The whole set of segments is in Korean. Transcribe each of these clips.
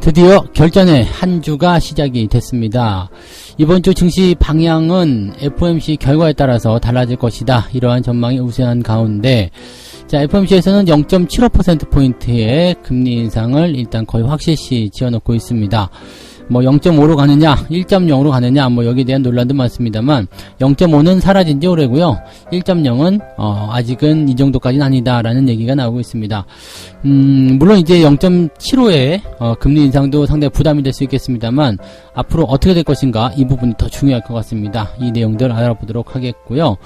드디어 결전의 한 주가 시작이 됐습니다. 이번 주 증시 방향은 FOMC 결과에 따라서 달라질 것이다. 이러한 전망이 우세한 가운데 자, FOMC에서는 0.75%포인트의 금리 인상을 일단 거의 확실시 지어놓고 있습니다. 뭐 0.5로 가느냐 1.0으로 가느냐 뭐 여기에 대한 논란도 많습니다만 0.5는 사라진 지 오래고요. 1.0은 아직은 이 정도까지는 아니다라는 얘기가 나오고 있습니다. 물론 이제 0.75의 금리 인상도 상당히 부담이 될 수 있겠습니다만 앞으로 어떻게 될 것인가 이 부분이 더 중요할 것 같습니다. 이 내용들 알아보도록 하겠고요.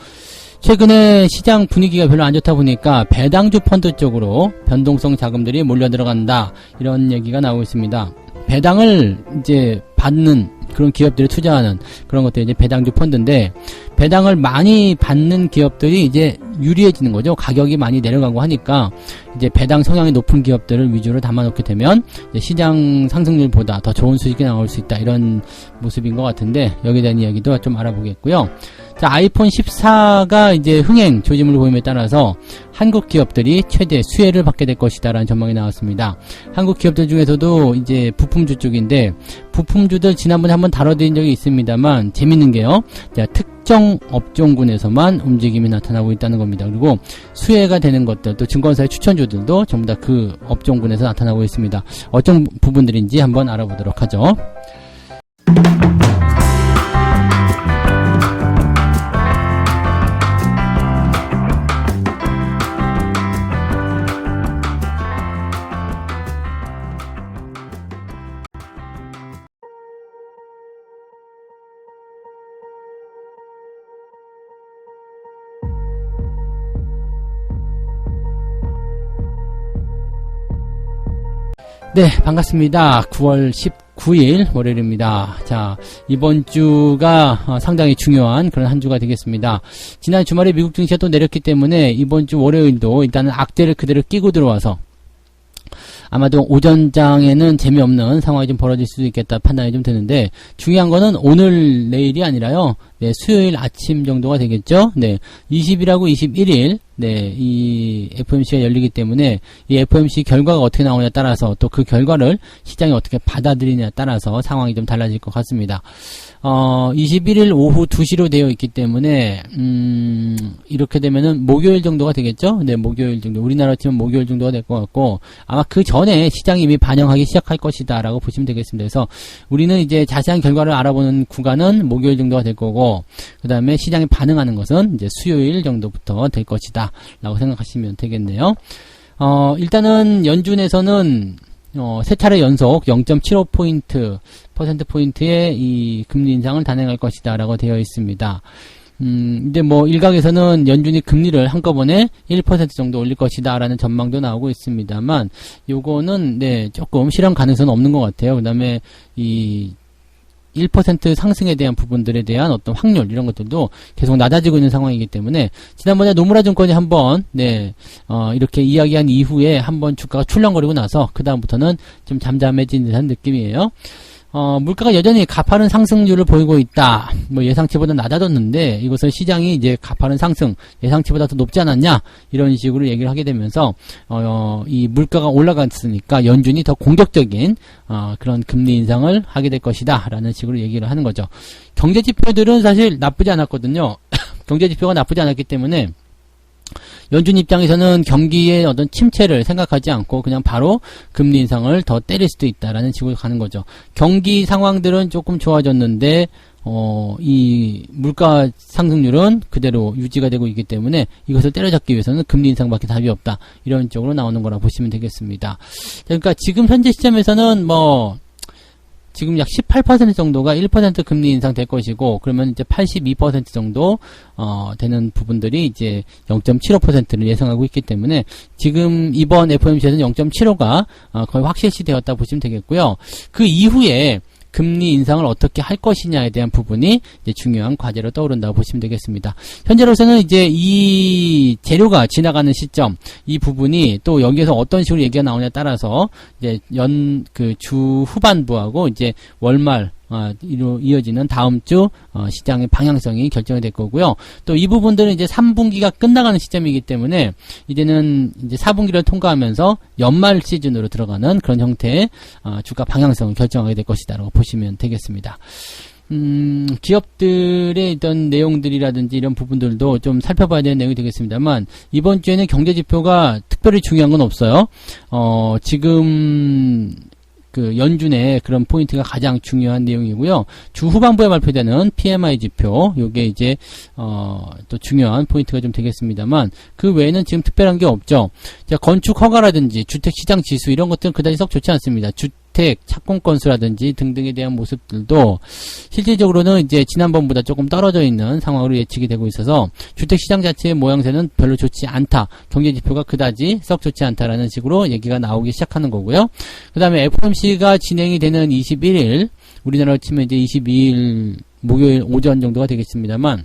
최근에 시장 분위기가 별로 안 좋다 보니까 배당주 펀드 쪽으로 변동성 자금들이 몰려 들어간다 이런 얘기가 나오고 있습니다. 배당을 이제 받는 그런 기업들이 투자하는 그런 것들이 이제 배당주 펀드인데 배당을 많이 받는 기업들이 이제 유리해지는 거죠. 가격이 많이 내려가고 하니까 이제 배당 성향이 높은 기업들을 위주로 담아놓게 되면 이제 시장 상승률보다 더 좋은 수익이 나올 수 있다 이런 모습인 것 같은데 여기에 대한 이야기도 좀 알아보겠고요. 자, 아이폰 14가 이제 흥행 조짐을 보임에 따라서 한국 기업들이 최대 수혜를 받게 될 것이다라는 전망이 나왔습니다. 한국 기업들 중에서도 이제 부품주 쪽인데 부품주들 지난번에 한번 다뤄드린 적이 있습니다만 재밌는 게요. 자, 특정 업종군에서만 움직임이 나타나고 있다는 겁니다. 그리고 수혜가 되는 것들 또 증권사의 추천주들도 전부 다 그 업종군에서 나타나고 있습니다. 어떤 부분들인지 한번 알아보도록 하죠. 네, 반갑습니다. 9월 19일 월요일입니다. 자, 이번 주가 상당히 중요한 그런 한 주가 되겠습니다. 지난 주말에 미국 증시가 또 내렸기 때문에 이번 주 월요일도 일단은 악재를 그대로 끼고 들어와서 아마도 오전장에는 재미없는 상황이 좀 벌어질 수도 있겠다 판단이 좀 드는데 중요한 거는 오늘 내일이 아니라요. 네, 수요일 아침 정도가 되겠죠. 네, 20일하고 21일 네, 이 FOMC가 열리기 때문에 이 FOMC 결과가 어떻게 나오냐에 따라서 또 그 결과를 시장이 어떻게 받아들이냐에 따라서 상황이 좀 달라질 것 같습니다. 21일 오후 2시로 되어 있기 때문에 이렇게 되면은 목요일 정도가 되겠죠? 네, 목요일 정도. 우리나라 치면 목요일 정도가 될 것 같고 아마 그 전에 시장이 이미 반영하기 시작할 것이다 라고 보시면 되겠습니다. 그래서 우리는 이제 자세한 결과를 알아보는 구간은 목요일 정도가 될 거고 그 다음에 시장이 반응하는 것은 이제 수요일 정도부터 될 것이다 라고 생각하시면 되겠네요. 일단은 연준에서는 세 차례 연속 0.75%포인트의 이 금리 인상을 단행할 것이다 라고 되어 있습니다. 근데 뭐 일각에서는 연준이 금리를 한꺼번에 1% 정도 올릴 것이다 라는 전망도 나오고 있습니다만 요거는 네, 조금 실현 가능성은 없는 것 같아요. 그 다음에 이 1% 상승에 대한 부분들에 대한 어떤 확률 이런 것들도 계속 낮아지고 있는 상황이기 때문에 지난번에 노무라 증권이 한번 네, 이렇게 이야기한 이후에 한번 주가가 출렁거리고 나서 그 다음부터는 좀 잠잠해진 듯한 느낌이에요. 물가가 여전히 가파른 상승률을 보이고 있다. 뭐 예상치보다 낮아졌는데 이것을 시장이 이제 가파른 상승 예상치보다 더 높지 않았냐 이런 식으로 얘기를 하게 되면서 이 물가가 올라갔으니까 연준이 더 공격적인 그런 금리 인상을 하게 될 것이다 라는 식으로 얘기를 하는 거죠. 경제 지표들은 사실 나쁘지 않았거든요. 경제 지표가 나쁘지 않았기 때문에 연준 입장에서는 경기의 어떤 침체를 생각하지 않고 그냥 바로 금리 인상을 더 때릴 수도 있다라는 식으로 가는 거죠. 경기 상황들은 조금 좋아졌는데 이 물가 상승률은 그대로 유지가 되고 있기 때문에 이것을 때려잡기 위해서는 금리 인상밖에 답이 없다. 이런 쪽으로 나오는 거라 보시면 되겠습니다. 그러니까 지금 현재 시점에서는 뭐 지금 약 18% 정도가 1% 금리 인상 될 것이고, 그러면 이제 82% 정도, 되는 부분들이 이제 0.75%를 예상하고 있기 때문에, 지금 이번 FOMC에서는 0.75가, 거의 확실시 되었다 보시면 되겠고요. 그 이후에, 금리 인상을 어떻게 할 것이냐에 대한 부분이 이제 중요한 과제로 떠오른다고 보시면 되겠습니다. 현재로서는 이제 이 재료가 지나가는 시점, 이 부분이 또 여기에서 어떤 식으로 얘기가 나오냐에 따라서 이제 주 후반부하고 이제 월말 이어지는 다음 주 시장의 방향성이 결정이 될 거고요. 또 이 부분들은 이제 3분기가 끝나가는 시점이기 때문에 이제는 이제 4분기를 통과하면서 연말 시즌으로 들어가는 그런 형태의 주가 방향성을 결정하게 될 것이다라고 보시면 되겠습니다. 기업들의 어떤 내용들이라든지 이런 부분들도 좀 살펴봐야 되는 내용이 되겠습니다만, 이번 주에는 경제지표가 특별히 중요한 건 없어요. 지금 그 연준의 그런 포인트가 가장 중요한 내용이고요. 주 후반부에 발표되는 PMI 지표, 요게 이제 또 중요한 포인트가 좀 되겠습니다만, 그 외에는 지금 특별한 게 없죠. 자, 건축 허가라든지 주택 시장 지수 이런 것들은 그다지 썩 좋지 않습니다. 주택 착공 건수라든지 등등에 대한 모습들도 실질적으로는 이제 지난번보다 조금 떨어져 있는 상황으로 예측이 되고 있어서 주택 시장 자체의 모양새는 별로 좋지 않다. 경제 지표가 그다지 썩 좋지 않다라는 식으로 얘기가 나오기 시작하는 거고요. 그다음에 FOMC가 진행이 되는 21일, 우리나라로 치면 이제 22일 목요일 오전 정도가 되겠습니다만,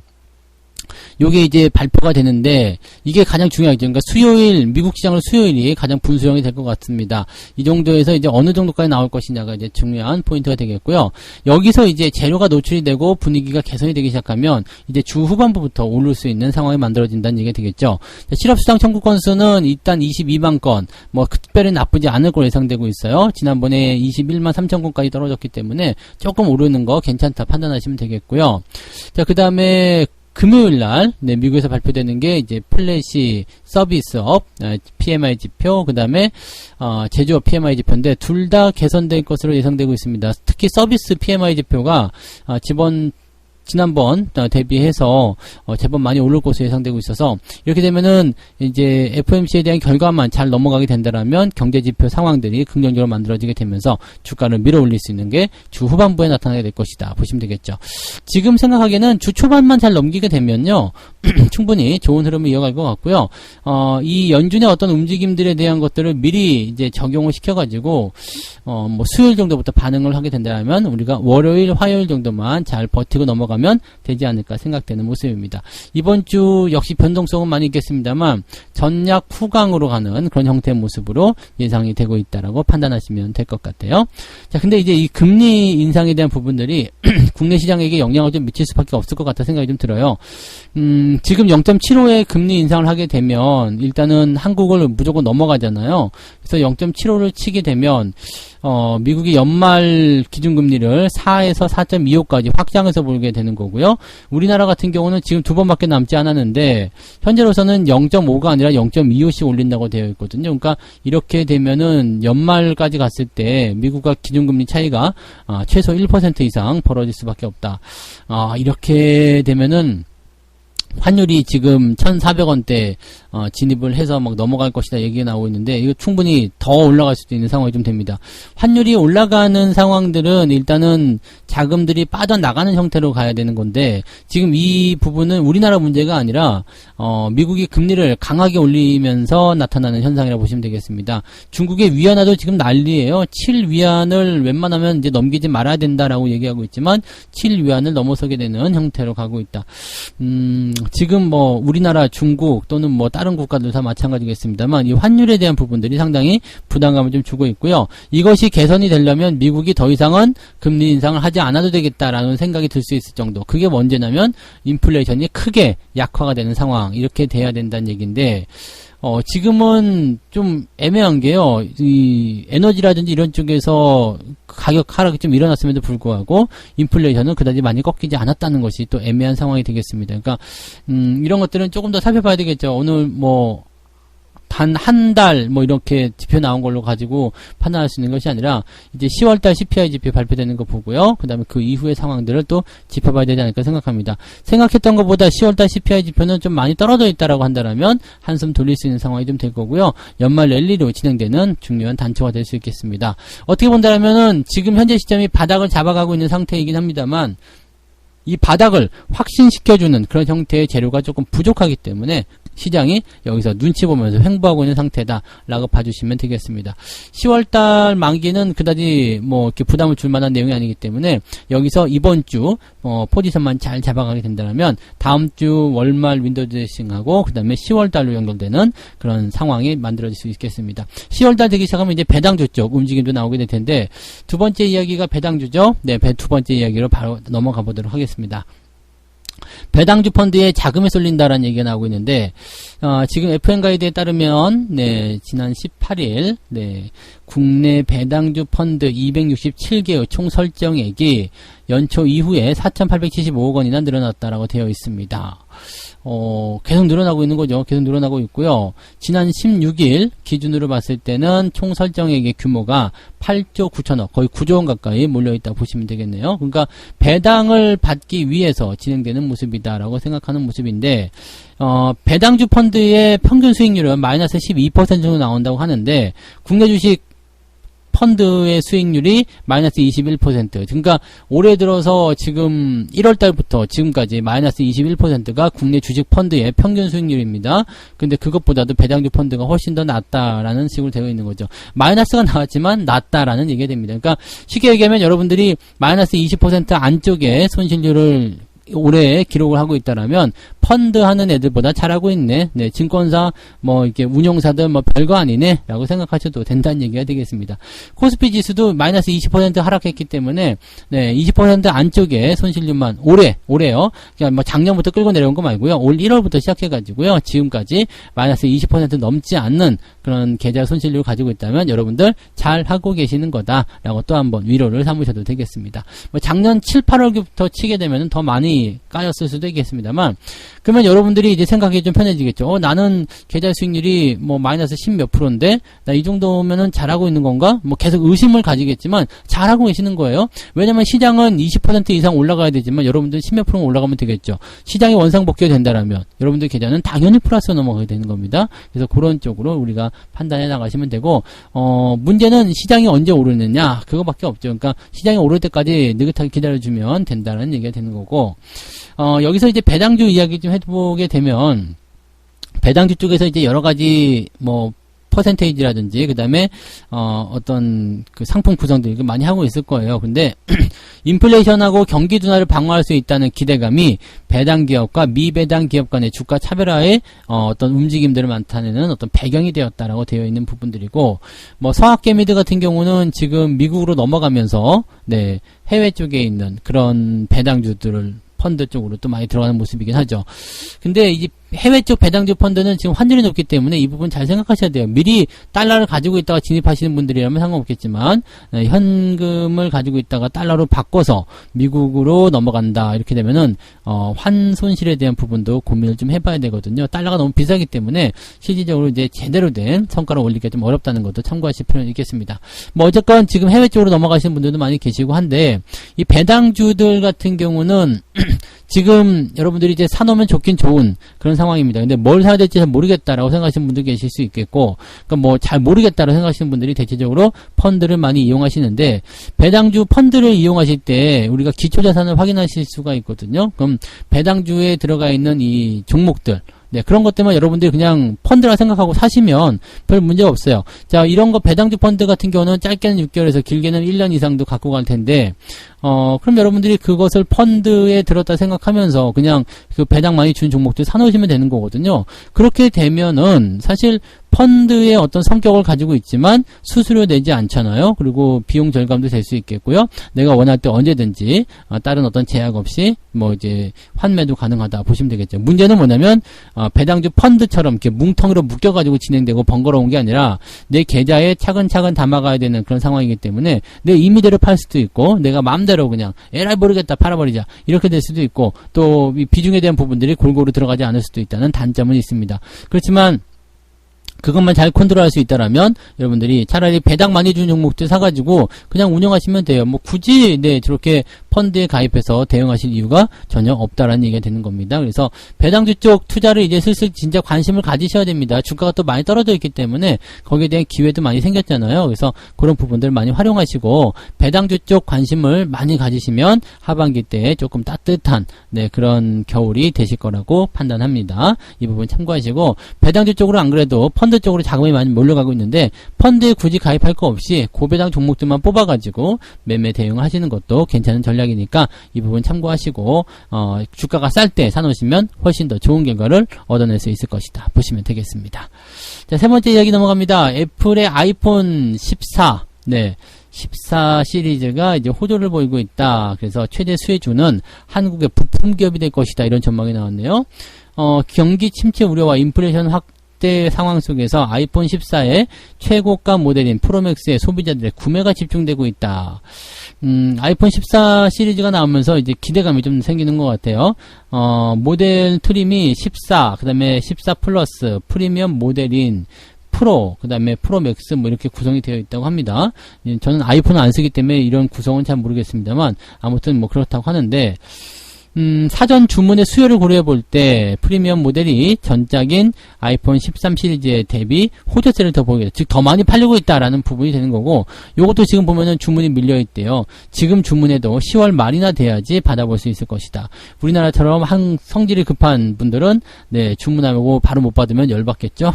요게 이제 발표가 되는데, 이게 가장 중요하죠. 그러니까 수요일, 미국 시장으로 수요일이 가장 분수령이 될 것 같습니다. 이 정도에서 이제 어느 정도까지 나올 것이냐가 이제 중요한 포인트가 되겠고요. 여기서 이제 재료가 노출이 되고 분위기가 개선이 되기 시작하면 이제 주 후반부부터 오를 수 있는 상황이 만들어진다는 얘기가 되겠죠. 실업수당 청구 건수는 일단 22만 건, 뭐 특별히 나쁘지 않을 걸로 예상되고 있어요. 지난번에 21만 3천 건까지 떨어졌기 때문에 조금 오르는 거 괜찮다 판단하시면 되겠고요. 자, 그 다음에 금요일날, 미국에서 발표되는 게 이제 플래시 서비스업, PMI 지표, 그 다음에, 제조업 PMI 지표인데, 둘 다 개선될 것으로 예상되고 있습니다. 특히 서비스 PMI 지표가, 지난번 대비해서 제법 많이 오를 것으로 예상되고 있어서, 이렇게 되면은 이제 FOMC에 대한 결과만 잘 넘어가게 된다라면 경제지표 상황들이 긍정적으로 만들어지게 되면서 주가를 밀어올릴 수 있는 게 주 후반부에 나타나게 될 것이다 보시면 되겠죠. 지금 생각하기에는 주 초반만 잘 넘기게 되면요 충분히 좋은 흐름을 이어갈 것 같고요. 이 연준의 어떤 움직임들에 대한 것들을 미리 이제 적용을 시켜가지고 뭐 수요일 정도부터 반응을 하게 된다면 우리가 월요일, 화요일 정도만 잘 버티고 넘어가면 되지 않을까 생각되는 모습입니다. 이번 주 역시 변동성은 많이 있겠습니다만 전략 후강으로 가는 그런 형태의 모습으로 예상이 되고 있다라고 판단하시면 될 것 같아요. 자, 근데 이제 이 금리 인상에 대한 부분들이 국내 시장에게 영향을 좀 미칠 수밖에 없을 것 같다 생각이 좀 들어요. 지금 0.75의 금리 인상을 하게 되면 일단은 한국을 무조건 넘어가잖아요. 그래서 0.75를 치게 되면 미국이 연말 기준금리를 4에서 4.25까지 확장해서 보게 되는 거고요. 우리나라 같은 경우는 지금 두 번밖에 남지 않았는데 현재로서는 0.5가 아니라 0.25씩 올린다고 되어 있거든요. 그러니까 이렇게 되면은 연말까지 갔을 때 미국과 기준금리 차이가 최소 1% 이상 벌어질 수밖에 없다. 이렇게 되면은 환율이 지금 1,400원대 진입을 해서 막 넘어갈 것이다 얘기가 나오고 있는데 이거 충분히 더 올라갈 수도 있는 상황이 좀 됩니다. 환율이 올라가는 상황들은 일단은 자금들이 빠져나가는 형태로 가야 되는 건데 지금 이 부분은 우리나라 문제가 아니라 미국이 금리를 강하게 올리면서 나타나는 현상이라고 보시면 되겠습니다. 중국의 위안화도 지금 난리예요. 7위안을 웬만하면 이제 넘기지 말아야 된다라고 얘기하고 있지만 7위안을 넘어서게 되는 형태로 가고 있다. 지금 뭐 우리나라, 중국 또는 뭐 다른 국가들 다 마찬가지겠습니다만 이 환율에 대한 부분들이 상당히 부담감을 좀 주고 있고요. 이것이 개선이 되려면 미국이 더 이상은 금리 인상을 하지 않아도 되겠다라는 생각이 들 수 있을 정도. 그게 언제냐면 인플레이션이 크게 약화가 되는 상황, 이렇게 돼야 된다는 얘기인데 지금은 좀 애매한 게요. 이 에너지라든지 이런 쪽에서 가격 하락이 좀 일어났음에도 불구하고 인플레이션은 그다지 많이 꺾이지 않았다는 것이 또 애매한 상황이 되겠습니다. 그러니까 이런 것들은 조금 더 살펴봐야 되겠죠. 오늘 뭐 단 한 달 뭐 이렇게 지표 나온 걸로 가지고 판단할 수 있는 것이 아니라 이제 10월달 CPI 지표 발표되는 거 보고요. 그 다음에 그 이후의 상황들을 또 짚어봐야 되지 않을까 생각합니다. 생각했던 것보다 10월달 CPI 지표는 좀 많이 떨어져 있다라고 한다면 한숨 돌릴 수 있는 상황이 좀 될 거고요. 연말 랠리로 진행되는 중요한 단초가 될 수 있겠습니다. 어떻게 본다면은 지금 현재 시점이 바닥을 잡아가고 있는 상태이긴 합니다만 이 바닥을 확신시켜주는 그런 형태의 재료가 조금 부족하기 때문에 시장이 여기서 눈치 보면서 횡보하고 있는 상태다라고 봐주시면 되겠습니다. 10월달 만기는 그다지 뭐 이렇게 부담을 줄 만한 내용이 아니기 때문에 여기서 이번 주 포지션만 잘 잡아가게 된다면 다음 주 월말 윈도우 드레싱하고 그 다음에 10월달로 연결되는 그런 상황이 만들어질 수 있겠습니다. 10월달 되기 시작하면 이제 배당주 쪽 움직임도 나오게 될 텐데 두 번째 이야기가 배당주죠. 네, 두 번째 이야기로 바로 넘어가 보도록 하겠습니다. 배당주 펀드에 자금이 쏠린다라는 얘기가 나오고 있는데 지금 FN 가이드에 따르면 네, 지난 18일 네, 국내 배당주 펀드 267개의 총 설정액이 연초 이후에 4,875억 원이나 늘어났다라고 되어 있습니다. 계속 늘어나고 있는 거죠. 계속 늘어나고 있고요. 지난 16일 기준으로 봤을 때는 총 설정액의 규모가 8조 9천억, 거의 9조 원 가까이 몰려있다 보시면 되겠네요. 그러니까 배당을 받기 위해서 진행되는 모습이다라고 생각하는 모습인데 배당주 펀드의 평균 수익률은 마이너스 12% 정도 나온다고 하는데 국내 주식 펀드의 수익률이 마이너스 21%. 그러니까 올해 들어서 지금 1월달부터 지금까지 마이너스 21%가 국내 주식 펀드의 평균 수익률입니다. 근데 그것보다도 배당주 펀드가 훨씬 더 낮다라는 식으로 되어 있는 거죠. 마이너스가 나왔지만 낮다라는 얘기가 됩니다. 그러니까 쉽게 얘기하면 여러분들이 마이너스 20% 안쪽에 손실률을 올해 기록을 하고 있다라면 펀드 하는 애들보다 잘하고 있네. 네, 증권사 뭐 이렇게 운용사들 뭐 별거 아니네 라고 생각하셔도 된다는 얘기가 되겠습니다. 코스피 지수도 마이너스 20% 하락했기 때문에 네, 20% 안쪽에 손실률만 올해요. 그러니까 뭐 작년부터 끌고 내려온 거 말고요. 올 1월부터 시작해가지고요. 지금까지 마이너스 20% 넘지 않는 그런 계좌 손실률을 가지고 있다면 여러분들 잘 하고 계시는 거다라고 또 한번 위로를 삼으셔도 되겠습니다. 뭐 작년 7, 8월부터 치게 되면 더 많이 까였을 수도 있겠습니다만 그러면 여러분들이 이제 생각이 좀 편해지겠죠. 나는 계좌 수익률이 뭐 마이너스 10 몇 프로인데 나 이 정도면은 잘하고 있는 건가? 뭐 계속 의심을 가지겠지만 잘하고 계시는 거예요. 왜냐면 시장은 20% 이상 올라가야 되지만 여러분들 10 몇 프로 올라가면 되겠죠. 시장이 원상복귀가 된다라면 여러분들 계좌는 당연히 플러스로 넘어가게 되는 겁니다. 그래서 그런 쪽으로 우리가 판단해 나가시면 되고 문제는 시장이 언제 오르느냐 그거밖에 없죠. 그러니까 시장이 오를 때까지 느긋하게 기다려주면 된다는 얘기가 되는 거고 여기서 이제 배당주 이야기 좀 해보게 되면 배당주 쪽에서 이제 여러 가지 뭐 퍼센테이지라든지 그 다음에 어떤 그 상품 구성들 이거 많이 하고 있을 거예요. 근데 인플레이션하고 경기 둔화를 방어할 수 있다는 기대감이 배당 기업과 미배당 기업 간의 주가 차별화에 어떤 움직임들을 나타내는 어떤 배경이 되었다라고 되어 있는 부분들이고 뭐 서학개미들 같은 경우는 지금 미국으로 넘어가면서 네, 해외 쪽에 있는 그런 배당주들을 펀드 쪽으로 또 많이 들어가는 모습이긴 하죠. 근데 이제 해외 쪽 배당주 펀드는 지금 환율이 높기 때문에 이 부분 잘 생각하셔야 돼요. 미리 달러를 가지고 있다가 진입하시는 분들이라면 상관없겠지만 현금을 가지고 있다가 달러로 바꿔서 미국으로 넘어간다 이렇게 되면은 환 손실에 대한 부분도 고민을 좀 해봐야 되거든요. 달러가 너무 비싸기 때문에 실질적으로 이제 제대로 된 성과를 올리기가 좀 어렵다는 것도 참고하실 필요는 있겠습니다. 뭐 어쨌건 지금 해외 쪽으로 넘어가시는 분들도 많이 계시고 한데 이 배당주들 같은 경우는 지금 여러분들이 이제 사놓으면 좋긴 좋은 그런 상황입니다. 근데 뭘 사야 될지 잘 모르겠다라고 생각하시는 분도 계실 수 있겠고, 그러니까 뭐 잘 모르겠다라고 생각하시는 분들이 대체적으로 펀드를 많이 이용하시는데, 배당주 펀드를 이용하실 때 우리가 기초자산을 확인하실 수가 있거든요. 그럼 배당주에 들어가 있는 이 종목들, 네, 그런 것들만 여러분들이 그냥 펀드라 생각하고 사시면 별 문제가 없어요. 자, 이런 거 배당주 펀드 같은 경우는 짧게는 6개월에서 길게는 1년 이상도 갖고 갈 텐데, 그럼 여러분들이 그것을 펀드에 들었다 생각하면서 그냥 그 배당 많이 준 종목들 사놓으시면 되는 거거든요. 그렇게 되면은 사실 펀드의 어떤 성격을 가지고 있지만 수수료 내지 않잖아요. 그리고 비용 절감도 될 수 있겠고요. 내가 원할 때 언제든지 다른 어떤 제약 없이 뭐 이제 환매도 가능하다 보시면 되겠죠. 문제는 뭐냐면 배당주 펀드처럼 이렇게 뭉텅이로 묶여가지고 진행되고 번거로운 게 아니라 내 계좌에 차근차근 담아가야 되는 그런 상황이기 때문에 내 임의대로 팔 수도 있고 내가 마음대로 그냥 에라이 모르겠다 팔아버리자 이렇게 될 수도 있고 또 이 비중에 대한 부분들이 골고루 들어가지 않을 수도 있다는 단점은 있습니다. 그렇지만 그것만 잘 컨트롤할 수 있다라면 여러분들이 차라리 배당 많이 주는 종목들 사가지고 그냥 운영하시면 돼요. 뭐 굳이 저렇게 펀드에 가입해서 대응하실 이유가 전혀 없다라는 얘기가 되는 겁니다. 그래서 배당주 쪽 투자를 이제 슬슬 진짜 관심을 가지셔야 됩니다. 주가가 또 많이 떨어져 있기 때문에 거기에 대한 기회도 많이 생겼잖아요. 그래서 그런 부분들 많이 활용하시고 배당주 쪽 관심을 많이 가지시면 하반기 때 조금 따뜻한 그런 겨울이 되실 거라고 판단합니다. 이 부분 참고하시고 배당주 쪽으로 안 그래도 펀드 쪽으로 자금이 많이 몰려가고 있는데 펀드에 굳이 가입할 거 없이 고배당 종목들만 뽑아가지고 매매 대응하시는 것도 괜찮은 전략이니까 이 부분 참고하시고 주가가 쌀 때 사놓으시면 훨씬 더 좋은 결과를 얻어낼 수 있을 것이다 보시면 되겠습니다. 자, 세 번째 이야기 넘어갑니다. 애플의 아이폰 14 14 시리즈가 이제 호조를 보이고 있다. 그래서 최대 수혜주는 한국의 부품 기업이 될 것이다. 이런 전망이 나왔네요. 경기 침체 우려와 인플레이션 확대 상황 속에서 아이폰 14의 최고가 모델인 프로맥스의 소비자들의 구매가 집중되고 있다. 아이폰 14 시리즈가 나오면서 이제 기대감이 좀 생기는 것 같아요. 모델 트림이 14, 그 다음에 14 플러스, 프리미엄 모델인 프로, 그 다음에 프로맥스 뭐 이렇게 구성이 되어 있다고 합니다. 저는 아이폰을 안 쓰기 때문에 이런 구성은 잘 모르겠습니다만 아무튼 뭐 그렇다고 하는데 사전 주문의 수요를 고려해 볼 때 프리미엄 모델이 전작인 아이폰 13 시리즈에 대비 호조세를 더 보이게, 즉 더 많이 팔리고 있다라는 부분이 되는 거고, 요것도 지금 보면은 주문이 밀려 있대요. 지금 주문해도 10월 말이나 돼야지 받아볼 수 있을 것이다. 우리나라처럼 성질이 급한 분들은 주문하고 바로 못 받으면 열받겠죠.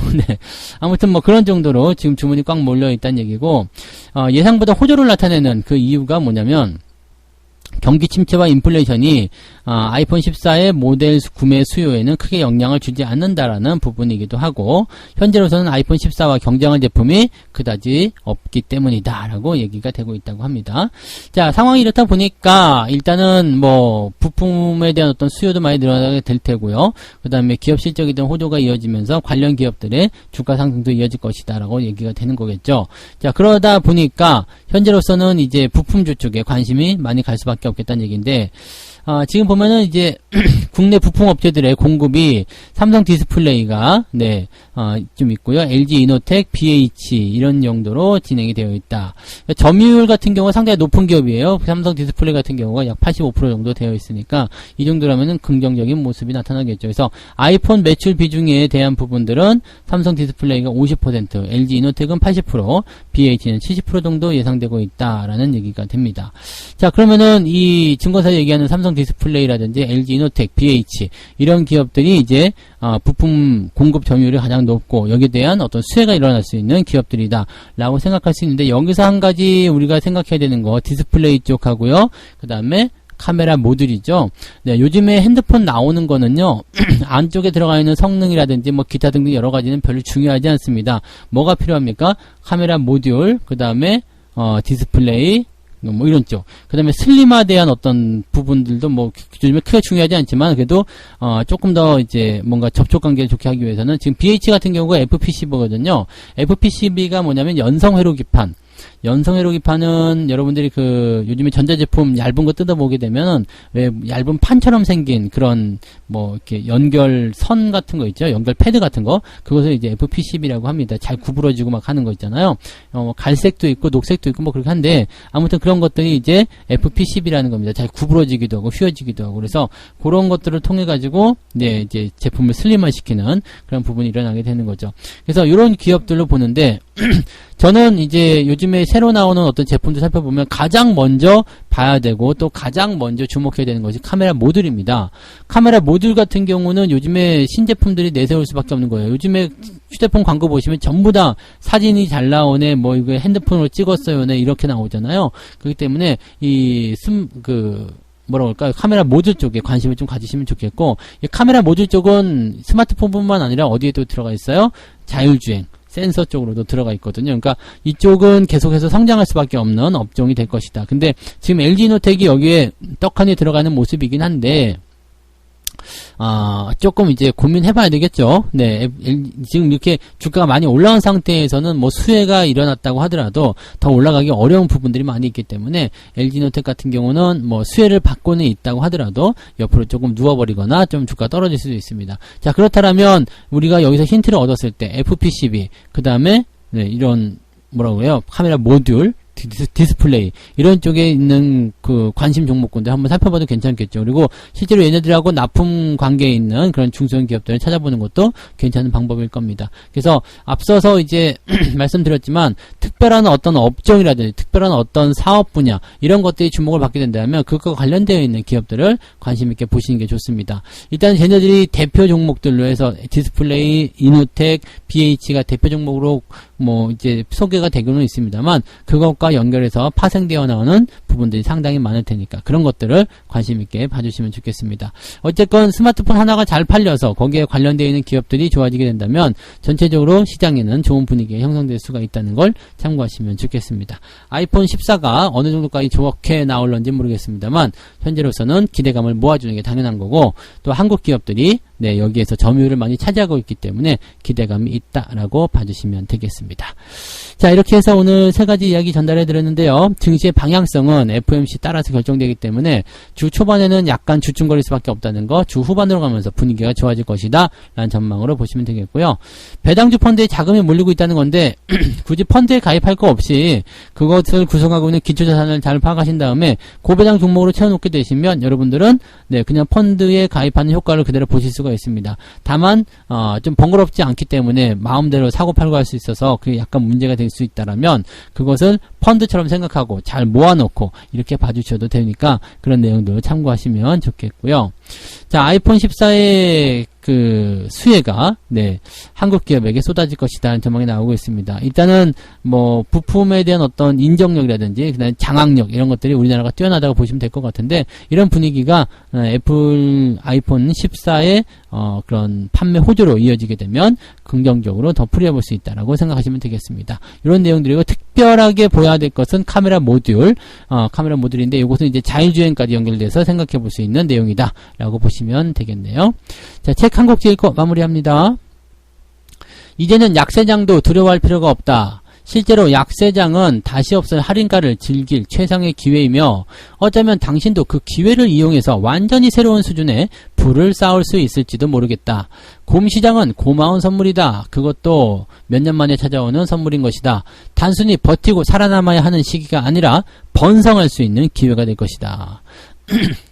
아무튼 뭐 그런 정도로 지금 주문이 꽉 몰려 있다는 얘기고, 예상보다 호조를 나타내는 그 이유가 뭐냐면 경기 침체와 인플레이션이 아이폰 14의 모델 구매 수요에는 크게 영향을 주지 않는다라는 부분이기도 하고, 현재로서는 아이폰 14와 경쟁할 제품이 그다지 없기 때문이다 라고 얘기가 되고 있다고 합니다. 자, 상황이 이렇다 보니까 일단은 뭐 부품에 대한 어떤 수요도 많이 늘어나게 될 테고요. 그 다음에 기업 실적에 대한 호조가 이어지면서 관련 기업들의 주가 상승도 이어질 것이다 라고 얘기가 되는 거겠죠. 자, 그러다 보니까 현재로서는 이제 부품주 쪽에 관심이 많이 갈 수밖에 없겠다는 얘기인데, 지금 보면은 이제 국내 부품 업체들의 공급이 삼성 디스플레이가 좀 있고요. LG 이노텍, BH 이런 정도로 진행이 되어 있다. 점유율 같은 경우가 상당히 높은 기업이에요. 삼성 디스플레이 같은 경우가 약 85% 정도 되어 있으니까 이 정도라면은 긍정적인 모습이 나타나겠죠. 그래서 아이폰 매출 비중에 대한 부분들은 삼성 디스플레이가 50%, LG 이노텍은 80%, BH는 70% 정도 예상되고 있다라는 얘기가 됩니다. 자, 그러면은 이 증거사 얘기하는 삼성 디스플레이라든지 LG 이노텍, BH 이런 기업들이 이제 부품 공급 점유율이 가장 높고 여기에 대한 어떤 수혜가 일어날 수 있는 기업들이다 라고 생각할 수 있는데, 여기서 한 가지 우리가 생각해야 되는 거 디스플레이 쪽하고요, 그 다음에 카메라 모듈이죠. 요즘에 핸드폰 나오는 거는요, 안쪽에 들어가 있는 성능이라든지 뭐 기타 등등 여러 가지는 별로 중요하지 않습니다. 뭐가 필요합니까? 카메라 모듈, 그 다음에 디스플레이, 뭐 이런 쪽. 그 다음에 슬림화대한 어떤 부분들도 뭐 요즘에 크게 중요하지 않지만 그래도 조금 더 이제 뭔가 접촉 관계를 좋게 하기 위해서는 지금 BH 같은 경우가 FPCB거든요. FPCB가 뭐냐면 연성 회로기판. 연성 회로기판은 여러분들이 요즘에 전자제품 얇은 거 뜯어보게 되면은 왜 얇은 판처럼 생긴 그런 뭐 이렇게 연결 선 같은 거 있죠. 연결 패드 같은 거. 그것을 이제 FPCB라고 합니다. 잘 구부러지고 막 하는 거 있잖아요. 갈색도 있고 녹색도 있고 뭐 그렇게 한데, 아무튼 그런 것들이 이제 FPCB라는 겁니다. 잘 구부러지기도 하고 휘어지기도 하고. 그래서 그런 것들을 통해 가지고 이제 제품을 슬림화시키는 그런 부분이 일어나게 되는 거죠. 그래서 이런 기업들로 보는데 저는 이제 요즘에 새로 나오는 어떤 제품들 살펴보면 가장 먼저 봐야 되고 또 가장 먼저 주목해야 되는 것이 카메라 모듈입니다. 카메라 모듈 같은 경우는 요즘에 신제품들이 내세울 수밖에 없는 거예요. 요즘에 휴대폰 광고 보시면 전부 다 사진이 잘 나오네, 뭐 이거 핸드폰으로 찍었어요네, 이렇게 나오잖아요. 그렇기 때문에 뭐라고 할까요? 카메라 모듈 쪽에 관심을 좀 가지시면 좋겠고, 이 카메라 모듈 쪽은 스마트폰뿐만 아니라 어디에도 들어가 있어요? 자율주행 센서 쪽으로도 들어가 있거든요. 그러니까 이쪽은 계속해서 성장할 수밖에 없는 업종이 될 것이다. 근데 지금 LG 이노텍이 여기에 떡하니 들어가는 모습이긴 한데, 조금 이제 고민해봐야 되겠죠. 네, 지금 이렇게 주가가 많이 올라온 상태에서는 뭐 수혜가 일어났다고 하더라도 더 올라가기 어려운 부분들이 많이 있기 때문에 LG노텍 같은 경우는 뭐 수혜를 받고는 있다고 하더라도 옆으로 조금 누워버리거나 좀 주가 떨어질 수도 있습니다. 자, 그렇다면 우리가 여기서 힌트를 얻었을 때 FPCB, 그 다음에 네, 이런 뭐라고요? 카메라 모듈, 디스플레이 이런 쪽에 있는 그 관심 종목군들 한번 살펴봐도 괜찮겠죠. 그리고 실제로 얘네들하고 납품 관계에 있는 그런 중소형 기업들을 찾아보는 것도 괜찮은 방법일 겁니다. 그래서 앞서서 이제 말씀드렸지만 특별한 어떤 업종이라든지 특별한 어떤 사업 분야 이런 것들이 주목을 받게 된다면 그것과 관련되어 있는 기업들을 관심 있게 보시는 게 좋습니다. 일단 쟤네들이 대표 종목들로 해서 디스플레이, 이노텍, BH가 대표 종목으로 뭐 이제 소개가 되고는 있습니다만 그것과 연결해서 파생되어 나오는 부분들이 상당히 많을 테니까 그런 것들을 관심 있게 봐주시면 좋겠습니다. 어쨌건 스마트폰 하나가 잘 팔려서 거기에 관련되어 있는 기업들이 좋아지게 된다면 전체적으로 시장에는 좋은 분위기가 형성될 수가 있다는 걸 참고하시면 좋겠습니다. 아이폰 14가 어느 정도까지 좋게 나올런지 모르겠습니다만 현재로서는 기대감을 모아주는 게 당연한 거고 또 한국 기업들이 네, 여기에서 점유율을 많이 차지하고 있기 때문에 기대감이 있다라고 봐주시면 되겠습니다. 자, 이렇게 해서 오늘 세 가지 이야기 전달해 드렸는데요. 증시의 방향성은 FOMC 따라서 결정되기 때문에 주 초반에는 약간 주춤거릴 수밖에 없다는 거, 주 후반으로 가면서 분위기가 좋아질 것이다 라는 전망으로 보시면 되겠고요. 배당주 펀드에 자금이 몰리고 있다는 건데 굳이 펀드에 가입할 거 없이 그것을 구성하고 있는 기초자산을 잘 파악하신 다음에 고배당 종목으로 채워놓게 되시면 여러분들은 네, 그냥 펀드에 가입하는 효과를 그대로 보실 수가 있습니다. 다만 좀 번거롭지 않기 때문에 마음대로 사고 팔고 할 수 있어서 그게 약간 문제가 될 수 있다라면 그것을 펀드처럼 생각하고 잘 모아놓고 이렇게 봐주셔도 되니까 그런 내용들을 참고하시면 좋겠고요. 자, 아이폰 14의 그 수혜가 네, 한국 기업에게 쏟아질 것이다 하는 전망이 나오고 있습니다. 일단은 뭐 부품에 대한 어떤 인정력이라든지 그다음에 장악력 이런 것들이 우리나라가 뛰어나다고 보시면 될 것 같은데 이런 분위기가 애플 아이폰 14의 그런 판매 호조로 이어지게 되면 긍정적으로 더 풀이해볼 수 있다라고 생각하시면 되겠습니다. 이런 내용들이고 특별하게 보여야 될 것은 카메라 모듈인데 이것은 이제 자율주행까지 연결돼서 생각해볼 수 있는 내용이다라고 보시면 되겠네요. 자, 책 한 곡 읽고 마무리합니다. 이제는 약세장도 두려워할 필요가 없다. 실제로 약세장은 다시 없을 할인가를 즐길 최상의 기회이며 어쩌면 당신도 그 기회를 이용해서 완전히 새로운 수준의 부를 쌓을 수 있을지도 모르겠다. 곰시장은 고마운 선물이다. 그것도 몇 년 만에 찾아오는 선물인 것이다. 단순히 버티고 살아남아야 하는 시기가 아니라 번성할 수 있는 기회가 될 것이다.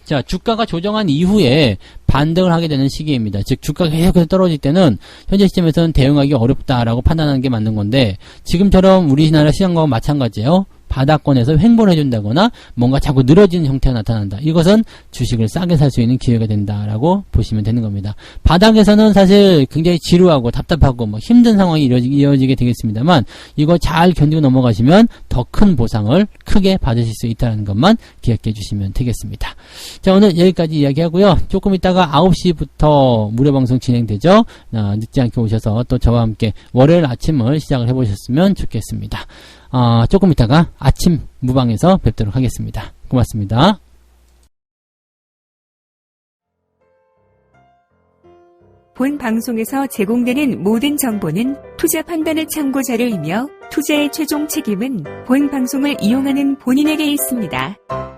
자, 주가가 조정한 이후에 반등을 하게 되는 시기입니다. 즉 주가가 계속해서 떨어질 때는 현재 시점에서는 대응하기 어렵다라고 판단하는 게 맞는 건데 지금처럼 우리나라 시장과 마찬가지예요. 바닥권에서 횡보를 해준다거나 뭔가 자꾸 늘어지는 형태가 나타난다. 이것은 주식을 싸게 살 수 있는 기회가 된다라고 보시면 되는 겁니다. 바닥에서는 사실 굉장히 지루하고 답답하고 뭐 힘든 상황이 이어지게 되겠습니다만 이거 잘 견디고 넘어가시면 더 큰 보상을 크게 받으실 수 있다는 것만 기억해 주시면 되겠습니다. 자, 오늘 여기까지 이야기하고요. 조금 있다가 9시부터 무료 방송 진행되죠. 늦지 않게 오셔서 또 저와 함께 월요일 아침을 시작을 해보셨으면 좋겠습니다. 조금 있다가 아침 무방에서 뵙도록 하겠습니다. 고맙습니다. 본 방송에서 제공되는 모든 정보는 투자 판단의 참고 자료이며 투자의 최종 책임은 본 방송을 이용하는 본인에게 있습니다.